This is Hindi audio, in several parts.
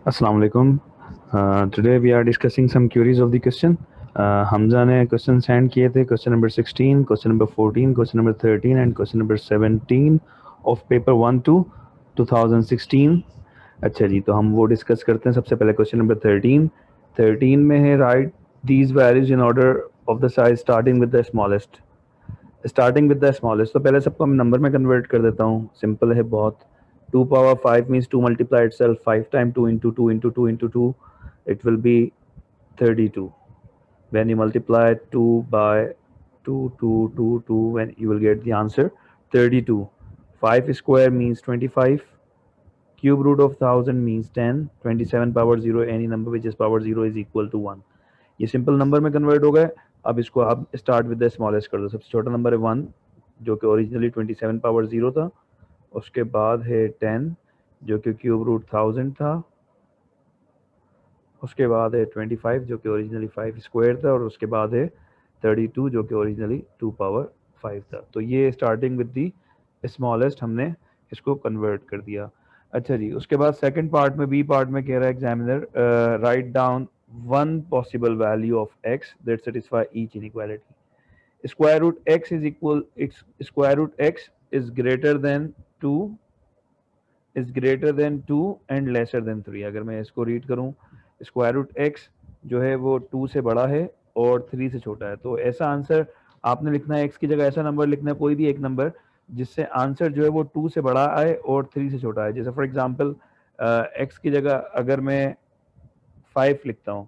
Assalamu alaikum. Today we are discussing some queries of the question. Hamza ने क्वेश्चन सेंड किए थे question number 16, question number 14, question number 13 and question number 17 of paper 1 to 2016. अच्छा जी, तो हम वो डिस्कस करते हैं. सबसे पहले क्वेश्चन नंबर 13 में है right these values in order of the size starting with the smallest. तो पहले सबको मैं नंबर में कन्वर्ट कर देता हूँ. सिंपल है बहुत. 2 power 5 means 2 multiply itself 5 times 2 into 2 into 2 into 2, it will be 32. When you multiply 2 by 2 2 2 2, when you will get the answer 32. 5 square means 25, cube root of 1000 means 10, 27 power 0, any number which is power 0 is equal to 1. ये सिंपल नंबर में कन्वर्ट हो गए. अब इसको आप स्टार्ट विद द स्मॉलेस्ट कर दो. सबसे छोटा नंबर है 1 जो कि ओरिजिनली 27 पावर 0 था. उसके बाद है 10 जो कि क्यूब रूट 1000 था. उसके बाद है 25 जो कि ओरिजिनली 5 स्क्वायर था. और उसके बाद है 32 जो कि ओरिजिनली 2 पावर 5 था. तो ये स्टार्टिंग विद दी स्मॉलेस्ट हमने इसको कन्वर्ट कर दिया. अच्छा जी, उसके बाद सेकंड पार्ट में, बी पार्ट में कह रहा है examiner right down one possible value of x that satisfy each inequality. square root x is equal, its square root x is greater than 2 and lesser than 3. अगर मैं इसको रीड करूं, स्क्वायर रूट x जो है वो 2 से बड़ा है और 3 से छोटा है. तो ऐसा आंसर आपने लिखना है. x की जगह ऐसा नंबर लिखना है, कोई भी एक नंबर जिससे आंसर जो है वो 2 से बड़ा आए और 3 से छोटा है. जैसे फॉर एग्जांपल x की जगह अगर मैं 5 लिखता हूँ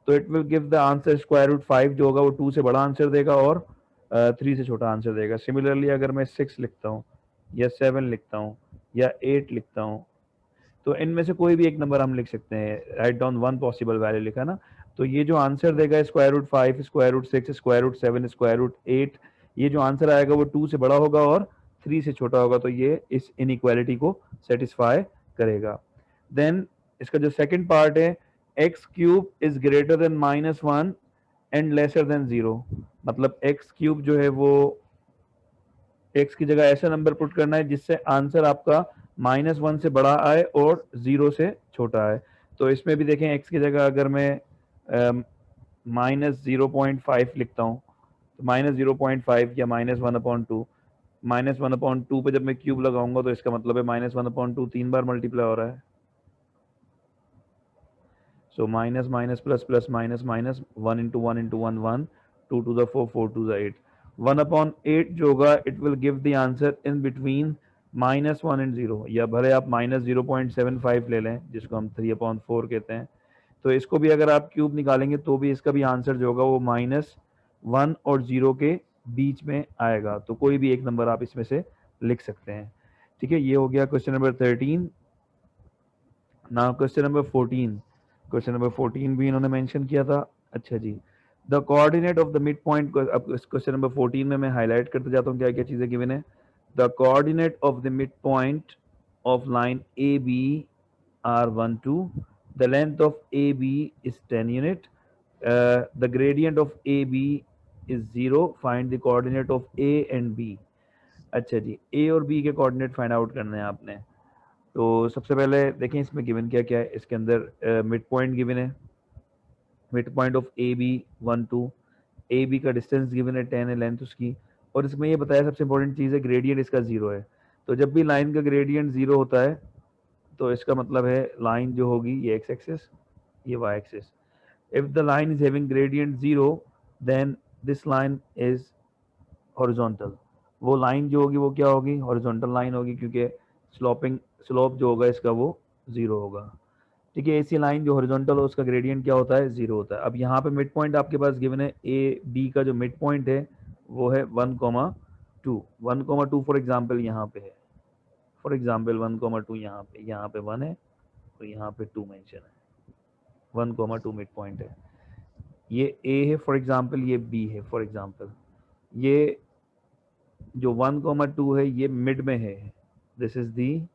तो it will give the answer square root 5 जो होगा वो 2 से बड़ा आंसर देगा और 3 से छोटा आंसर देगा. सिमिलरली अगर मैं 6 लिखता हूँ या 7 लिखता हूँ या 8 लिखता हूँ तो इनमें से कोई भी एक नंबर हम लिख सकते हैं. Write down one possible value लिखा ना. तो ये जो आंसर देगा square root 5, square root 6, square root 7, square root 8, ये जो आंसर आएगा वो 2 से बड़ा होगा और 3 से छोटा होगा. तो ये इस इनइक्वालिटी को सेटिस्फाई करेगा. देन इसका जो सेकंड पार्ट है, x cube is greater than -1 and lesser than 0. मतलब एक्स क्यूब जो है वो एक्स की जगह ऐसा नंबर पुट करना है जिससे आंसर आपका -1 से बड़ा आए और 0 से छोटा आए. तो इसमें भी देखें, एक्स की जगह अगर मैं -0.5 लिखता हूँ तो -0.5 या -1/2. -1/2 पे जब मैं क्यूब लगाऊंगा तो इसका मतलब है -1/2 3 बार मल्टीप्लाई हो रहा है. So minus minus plus plus minus minus 1 into 1 into 1 1, 2 to the 4, 4 to the 8. 1/8 जो होगा it will give the answer in between -1 and 0. या भले आप -0.75 ले लें जिसको हम 3/4 कहते हैं. तो इसको भी अगर आप क्यूब निकालेंगे तो भी इसका भी आंसर जो होगा वो -1 और 0 के बीच में आएगा. तो कोई भी एक नंबर आप इसमें से लिख सकते हैं. ठीक है, ये हो गया question number 13. Now question number 14. Question number 14 भी इन्होंने मेंशन किया था. अच्छा जी, the coordinate of the mid point. अब क्वेश्चन नंबर 14 में मैं हाईलाइट करते जाता हूँ क्या क्या चीजें गिवन है. The coordinate of the mid point of line A B are 1 2. The length of A B is 10 unit. The gradient of A B is 0. Find the coordinate of A and B. अच्छा जी, ए और बी के कोऑर्डिनेट फाइंड आउट करने हैं आपने. तो सबसे पहले देखें इसमें गिवन क्या क्या है. इसके अंदर मिड पॉइंट गिवन है, mid point of A B 1 2. A B का डिस्टेंस गिवन है 10 है लेंथ उसकी. और इसमें ये बताया सबसे इंपॉर्टेंट चीज़ है ग्रेडियंट इसका 0 है. तो जब भी लाइन का ग्रेडियंट 0 होता है तो इसका मतलब है लाइन जो होगी ये एक्स एक्सिस, ये Y axis. If the line is having gradient 0 then this line is horizontal. वो लाइन जो होगी वो क्या होगी, हॉरिजॉन्टल लाइन होगी क्योंकि स्लोप जो होगा इसका वो 0 होगा. ठीक है, ऐसी लाइन जो हॉरिजॉन्टल हो उसका ग्रेडियंट क्या होता है, 0 होता है. अब यहाँ पे मिड पॉइंट आपके पास गिवन है. ए बी का जो मिड पॉइंट है वो है 1,2. 1,2 फॉर एग्जाम्पल यहाँ पे है. फॉर एग्जाम्पल 1,2 यहाँ पे 1 है और यहाँ पे 2 मेंशन है. 1,2 मिड पॉइंट है. ये ए है फॉर एग्जाम्पल, ये बी है फॉर एग्जाम्पल. ये जो 1,2 है ये मिड में है. This is the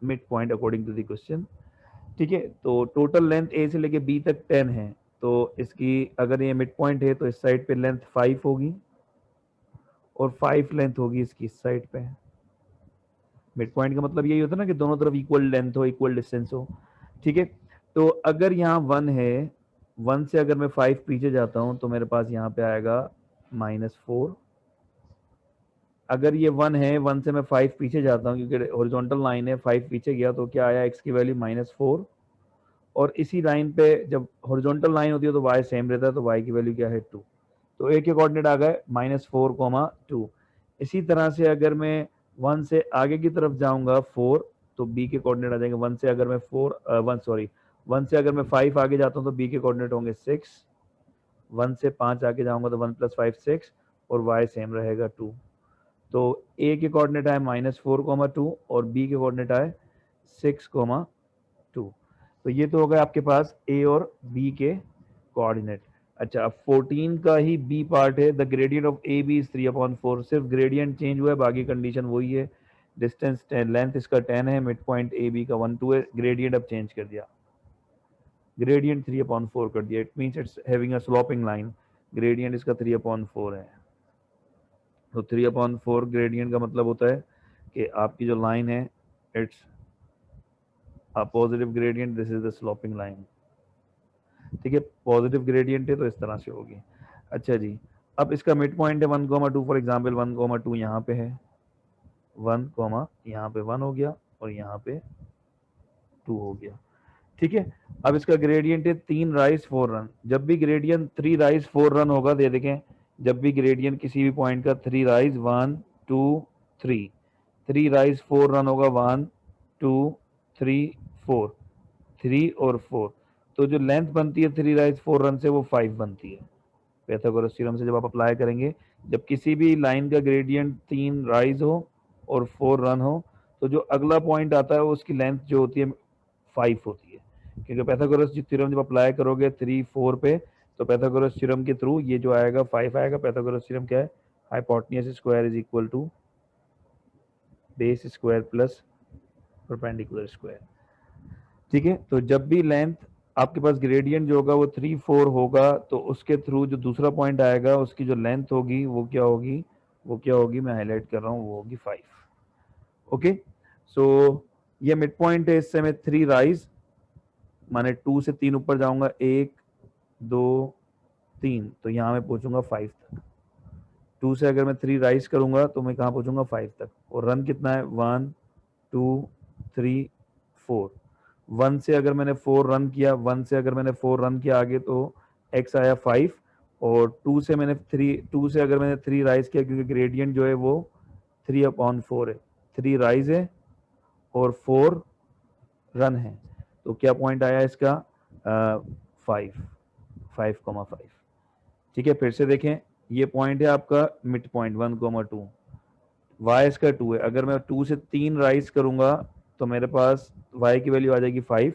mid point according to the question. ठीक है, तो टोटल लेंथ ए से लेके बी तक 10 है. तो इसकी अगर ये मिड पॉइंट है तो इस साइड पे लेंथ 5 होगी और 5 लेंथ होगी इसकी इस साइड पे. मिड पॉइंट का मतलब यही होता है ना कि दोनों तरफ इक्वल लेंथ हो, इक्वल डिस्टेंस हो, ठीक है। तो अगर यहाँ 1 है, 1 से अगर मैं 5 पीछे जाता हूँ तो मेरे पास यहाँ पे आएगा -4। अगर ये 1 है, 1 से मैं 5 पीछे जाता हूँ क्योंकि हॉरिजॉन्टल लाइन है, 5 पीछे गया तो क्या आया, x की वैल्यू -4। और इसी लाइन पे जब हॉरिजॉन्टल लाइन होती है तो y सेम रहता है, तो y की वैल्यू क्या है 2। तो a के कोऑर्डिनेट आ गए -4, 2। इसी तरह से अगर मैं 1 से आगे की तरफ जाऊंगा 4, तो b के कोऑर्डिनेट आ जाएंगे 1 से अगर मैं 1 से अगर मैं 5 आगे जाता हूँ तो b के कोऑर्डिनेट होंगे 6। 1 से 5 आगे जाऊंगा तो 1 + 5 6 और y सेम रहेगा 2। तो a के कोऑर्डिनेट आए -4, 2 और b के कोऑर्डिनेट आए 6, 2। तो ये तो हो गया आपके पास a और b के कोऑर्डिनेट। अच्छा, अब 14 का ही b पार्ट है, the gradient of A B is 3/4। सिर्फ ग्रेडियंट चेंज हुआ है, बाकी कंडीशन वही है। डिस्टेंस 10, लेंथ इसका 10 है, मिड पॉइंट ए बी का 1 2 है, ग्रेडियंट अब चेंज कर दिया, ग्रेडियंट 3/4 कर दिया। It means it's having a sloping line, gradient इसका 3/4 है। तो 3/4 ग्रेडियंट का मतलब होता है कि आपकी जो लाइन है it's a positive gradient, this is the sloping line, ठीक है। पॉजिटिव ग्रेडियंट है तो इस तरह से होगी। अच्छा जी, अब इसका मिड पॉइंट है 1, 2, फॉर एग्जांपल 1, 2 यहाँ पे है, 1, यहाँ पे 1 हो गया और यहाँ पे 2 हो गया, ठीक है। अब इसका ग्रेडियंट है 3 राइज 4 रन। जब भी ग्रेडियंट 3 राइज 4 रन होगा, दे देखें, जब भी ग्रेडियंट किसी भी पॉइंट का 3 राइज 1 2 3, 3 राइज 4 रन होगा 1 2 3 4, 3 और 4, तो जो लेंथ बनती है 3 राइज 4 रन से वो 5 बनती है। पाइथागोरस थ्योरम से जब आप अप्लाई करेंगे, जब किसी भी लाइन का ग्रेडियंट 3 राइज हो और 4 रन हो, तो जो अगला पॉइंट आता है उसकी लेंथ जो होती है 5 होती है, क्योंकि पाइथागोरस थ्योरम जब अप्लाई करोगे 3 4 पे, तो पाइथागोरस थ्योरम के थ्रू ये जो आएगा 5 आएगा। पाइथागोरस थ्योरम क्या है, hypotenuse square is equal to base square plus perpendicular square, ठीक है। तो जब भी लेंथ आपके पास ग्रेडियंट जो होगा वो 3 4 होगा, तो उसके थ्रू जो दूसरा पॉइंट आएगा उसकी जो लेंथ होगी वो क्या होगी, मैं हाईलाइट कर रहा हूँ, वो होगी 5। ओके, सो ये मिड पॉइंट है, इससे मैं 3 राइज माने 2 से 3 ऊपर जाऊंगा, 1 2 3, तो यहाँ मैं पहुंचूंगा 5 तक। 2 से अगर मैं 3 राइज करूंगा तो मैं कहाँ पहुंचूंगा 5 तक। और रन कितना है, 1 2 3 4। 1 से अगर मैंने 4 रन किया, 1 से अगर मैंने 4 रन किया आगे, तो x आया 5। और 2 से अगर मैंने 3 राइज किया, क्योंकि ग्रेडियंट जो है वो 3/4 है, 3 राइज है और 4 रन है, तो क्या पॉइंट आया इसका 5, 5,5, ठीक है। फिर से देखें, ये पॉइंट है आपका मिड पॉइंट 1,2, y इसका 2 है। अगर मैं 2 से 3 राइज करूंगा तो मेरे पास y की वैल्यू आ जाएगी 5।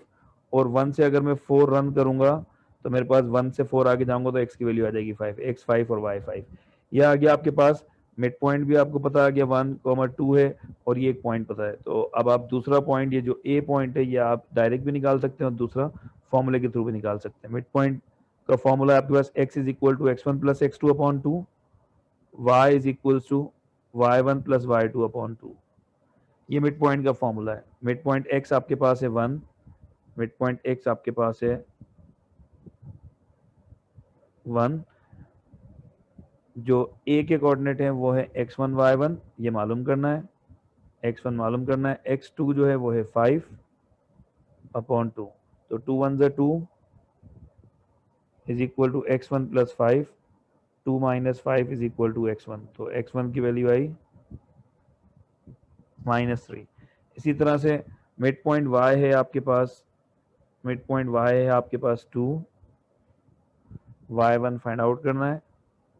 और 1 से अगर मैं 4 रन करूंगा तो मेरे पास 1 से 4 आगे जाऊंगा तो x की वैल्यू आ जाएगी 5, x 5 और y 5। यह आ गया आपके पास मिड पॉइंट भी आपको पता आ गया 1,2 है, और ये एक पॉइंट पता है। तो अब आप दूसरा पॉइंट, ये जो a पॉइंट है, ये आप डायरेक्ट भी निकाल सकते हैं और दूसरा फॉर्मूले के थ्रू भी निकाल सकते हैं। मिड पॉइंट का फॉर्मूला आपके पास x is equal to x1 plus x2/2, y is equal to y1 plus y2/2। ये मिड पॉइंट का फॉर्मूला है। मिड पॉइंट x आपके पास है 1, मिड पॉइंट x आपके पास है 1, जो a के कोऑर्डिनेट है वो है x1 y1, ये मालूम करना है, x1 मालूम करना है। x2 जो है वो है 5/2, तो 2 1 2 is equal to x1 plus 5, 2 minus 5 is equal to x1, तो x1 की वैल्यू आई -3। इसी तरह से मिड पॉइंट y है आपके पास, मिड पॉइंट y है आपके पास 2, y1 फाइंड आउट करना है,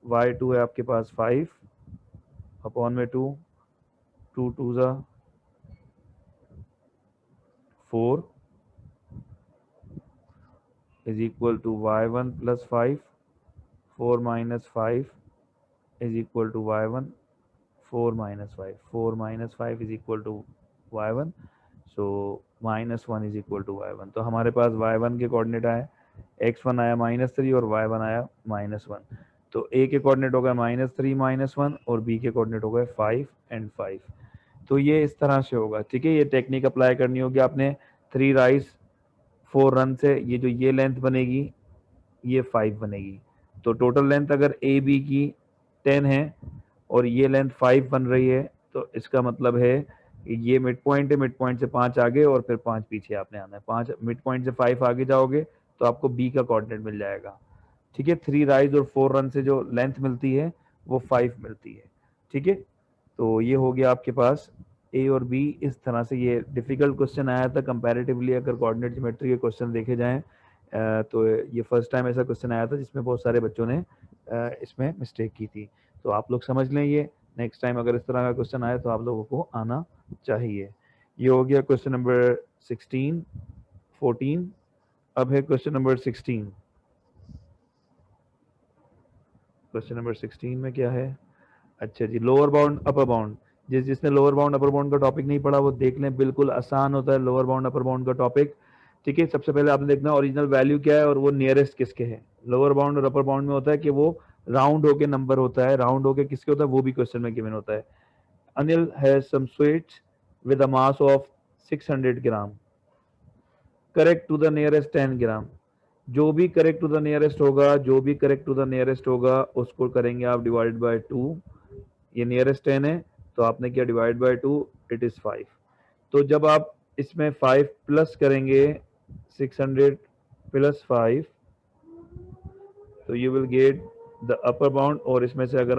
y2 है आपके पास 5/2, 2 2 4 is equal to y1 plus 5, 4 minus 5 is equal to y1, 4 minus 5, 4 minus 5 is equal to y1, so -1 is equal to y1। तो हमारे पास y1 के कोऑर्डिनेट आए, x1 आया -3 और y1 आया -1। तो a के कोऑर्डिनेट हो गए -3 -1 और b के कोऑर्डिनेट हो गए 5 एंड 5। तो ये इस तरह से होगा, ठीक है। ये टेक्निक अप्लाई करनी होगी आपने। 3 राइस 4 रन से ये जो ये लेंथ बनेगी ये 5 बनेगी। तो टोटल लेंथ अगर ए बी की 10 है और ये लेंथ 5 बन रही है, तो इसका मतलब है ये मिड पॉइंट है, मिड पॉइंट से 5 आगे और फिर 5 पीछे आपने आना है। 5 मिड पॉइंट से 5 आगे जाओगे तो आपको बी का कोऑर्डिनेट मिल जाएगा, ठीक है। 3 राइज और 4 रन से जो लेंथ मिलती है वो 5 मिलती है, ठीक है। तो ये हो गया आपके पास ए और बी। इस तरह से ये डिफिकल्ट क्वेश्चन आया था कंपैरेटिवली, अगर कोऑर्डिनेट ज्योमेट्री के क्वेश्चन देखे जाएं तो ये फर्स्ट टाइम ऐसा क्वेश्चन आया था जिसमें बहुत सारे बच्चों ने इसमें मिस्टेक की थी। तो आप लोग समझ लें, ये नेक्स्ट टाइम अगर इस तरह का क्वेश्चन आए तो आप लोगों को आना चाहिए। ये हो गया क्वेश्चन नंबर 16 14। अब है क्वेश्चन नंबर 16। क्वेश्चन नंबर 16 में क्या है? अच्छा जी, लोअर बाउंड अपर बाउंड। जिसने लोअर बाउंड अपर बाउंड का टॉपिक नहीं पढ़ा वो देख लें, बिल्कुल आसान होता है लोअर बाउंड अपर बाउंड का टॉपिक, ठीक है। सबसे पहले आपने देखना ओरिजिनल वैल्यू क्या है और वो नियरेस्ट किसके है। लोअर बाउंड और अपर बाउंड में होता है कि वो राउंड होके नंबर होता है, राउंड होके किसके होता है वो भी क्वेश्चन में गिवन होता है। Anil has some sweets with a mass of 600 grams, correct to the nearest 10 grams. जो भी करेक्ट टू द नियरेस्ट होगा, जो भी करेक्ट टू द नियरेस्ट होगा उसको करेंगे आप डिवाइड बाय 2। ये नियरेस्ट 10 है तो आपने किया डिवाइड बाय 2, इट इज 5। तो जब आप इसमें 5 प्लस करेंगे 600 प्लस 5, तो you will get the upper bound. और इसमें से अगर